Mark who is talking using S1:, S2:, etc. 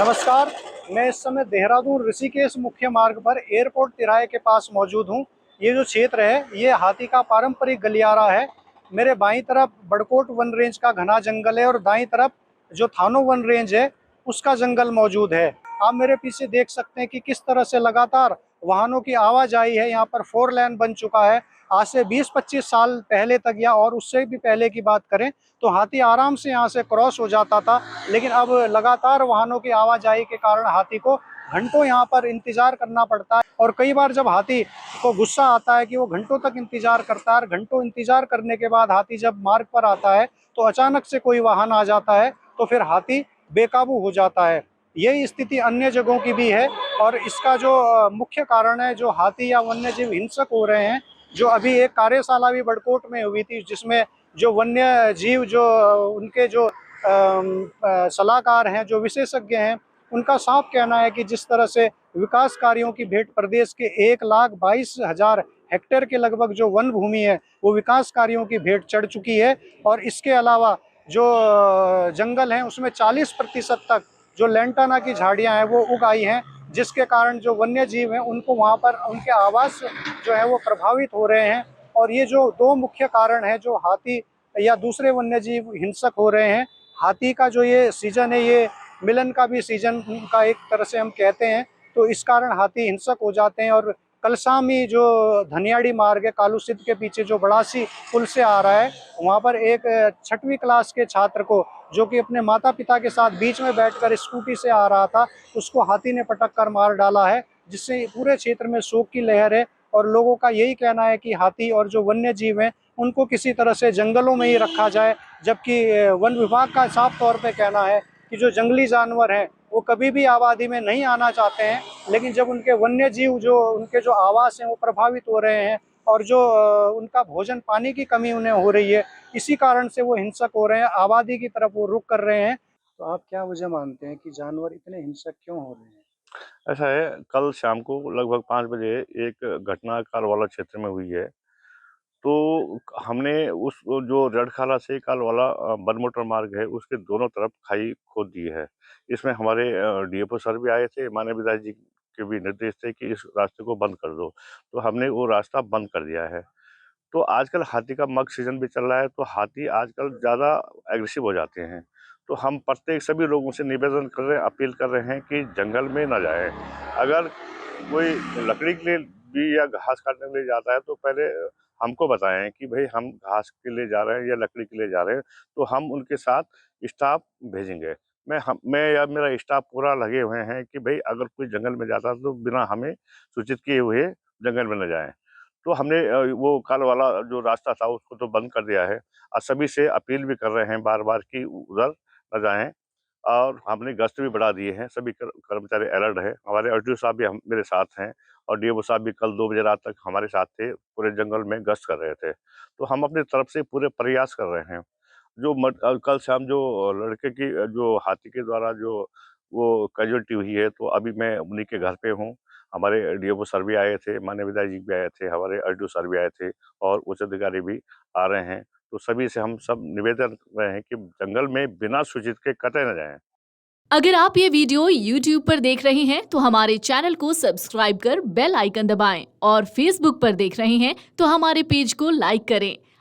S1: नमस्कार। मैं इस समय देहरादून ऋषिकेश मुख्य मार्ग पर एयरपोर्ट तिराहे के पास मौजूद हूँ। ये जो क्षेत्र है ये हाथी का पारंपरिक गलियारा है। मेरे बाईं तरफ बड़कोट वन रेंज का घना जंगल है और दाईं तरफ जो थानो वन रेंज है उसका जंगल मौजूद है। आप मेरे पीछे देख सकते हैं कि किस तरह से लगातार वाहनों की आवाजाही है। यहाँ पर 4 लेन बन चुका है। आज से 20-25 साल पहले तक या और उससे भी पहले की बात करें तो हाथी आराम से यहाँ से क्रॉस हो जाता था, लेकिन अब लगातार वाहनों की आवाजाही के कारण हाथी को घंटों यहाँ पर इंतजार करना पड़ता है। और कई बार जब हाथी को गुस्सा आता है कि वो घंटों तक इंतजार करता है और घंटों इंतजार करने के बाद हाथी जब मार्ग पर आता है तो अचानक से कोई वाहन आ जाता है तो फिर हाथी बेकाबू हो जाता है। यही स्थिति अन्य जगहों की भी है और इसका जो मुख्य कारण है, जो हाथी या वन्य जीव हिंसक हो रहे हैं। जो अभी एक कार्यशाला भी बड़कोट में हुई थी जिसमें जो वन्य जीव जो उनके जो सलाहकार हैं, जो विशेषज्ञ हैं, उनका साफ कहना है कि जिस तरह से विकास कार्यों की भेंट प्रदेश के 1,22,000 हेक्टेयर के लगभग जो वन भूमि है वो विकास कार्यों की भेंट चढ़ चुकी है। और इसके अलावा जो जंगल हैं उसमें 40% तक जो लेंटाना की झाड़ियां हैं वो उग आई हैं, जिसके कारण जो वन्य जीव हैं उनको वहाँ पर उनके आवास जो है वो प्रभावित हो रहे हैं। और ये जो दो मुख्य कारण है जो हाथी या दूसरे वन्य जीव हिंसक हो रहे हैं। हाथी का जो ये सीजन है ये मिलन का भी सीजन का एक तरह से हम कहते हैं, तो इस कारण हाथी हिंसक हो जाते हैं। और कल शाम ही जो धनियाड़ी मार्ग है कालू सिद्ध के पीछे जो बड़ासी पुल से आ रहा है वहाँ पर एक 6वीं क्लास के छात्र को, जो कि अपने माता पिता के साथ बीच में बैठकर स्कूटी से आ रहा था, उसको हाथी ने पटक कर मार डाला है, जिससे पूरे क्षेत्र में शोक की लहर है। और लोगों का यही कहना है कि हाथी और जो वन्य जीव हैं उनको किसी तरह से जंगलों में ही रखा जाए, जबकि वन विभाग का साफ तौर पे कहना है कि जो जंगली जानवर हैं वो कभी भी आबादी में नहीं आना चाहते हैं, लेकिन जब उनके वन्य जीव जो उनके जो आवास हैं वो प्रभावित हो रहे हैं और जो उनका भोजन पानी की कमी उन्हें हो रही है, इसी कारण से वो हिंसक हो रहे हैं, आबादी की तरफ वो रुख कर रहे हैं। तो आप क्या वजह मानते हैं कि जानवर इतने हिंसक क्यों हो रहे हैं?
S2: ऐसा है, कल शाम को लगभग 5 बजे एक घटना कालवाला क्षेत्र में हुई है। तो हमने उस जो रड़खाला से कालवाला वन मोटर मार्ग है, उसके दोनों तरफ खाई खोद दी है। इसमें हमारे डीएफओ सर भी आए थे, माननीय विधायक जी के भी निर्देश थे कि इस रास्ते को बंद कर दो। तो हमने वो रास्ता बंद कर दिया है। तो आजकल हाथी का मग सीज़न भी चल रहा है, तो हाथी आजकल ज़्यादा एग्रेसिव हो जाते हैं। तो हम प्रत्येक सभी लोगों से निवेदन कर रहे हैं, अपील कर रहे हैं कि जंगल में ना जाएँ। अगर कोई लकड़ी के लिए भी या घास काटने के लिए जाता है, तो पहले हमको बताएँ कि भई हम घास के लिए जा रहे हैं या लकड़ी के लिए जा रहे हैं, तो हम उनके साथ स्टाफ भेजेंगे। मैं या मेरा स्टाफ पूरा लगे हुए हैं कि भई अगर कोई जंगल में जाता है, तो बिना हमें सूचित किए हुए जंगल में ना जाएँ। तो हमने वो कल वाला जो रास्ता था उसको तो बंद कर दिया है और सभी से अपील भी कर रहे हैं बार-बार कि उधर ना जाएँ। और हमने गश्त भी बढ़ा दिए हैं, सभी कर्मचारी अलर्ट हैं। हमारे आरटीओ साहब भी हम मेरे साथ हैं और डीएफओ साहब भी कल 2 बजे रात तक हमारे साथ थे, पूरे जंगल में गश्त कर रहे थे। तो हम अपनी तरफ से पूरे प्रयास कर रहे हैं। कल शाम जो लड़के की जो हाथी के द्वारा जो वो कैजुअल्टी हुई है, तो अभी मैं उन्हीं के घर पे हूँ। हमारे डीएफओ सर भी आए थे, माननीय विधायक जी भी आए थे, हमारे आरटीओ सर भी आए थे और उच्च अधिकारी भी आ रहे हैं। तो सभी से हम सब निवेदन कर रहे हैं कि जंगल में बिना सूचित के कतई न जाएँ।
S3: अगर आप ये वीडियो YouTube पर देख रहे हैं तो हमारे चैनल को सब्सक्राइब कर बेल आइकन दबाएं और Facebook पर देख रहे हैं तो हमारे पेज को लाइक करें।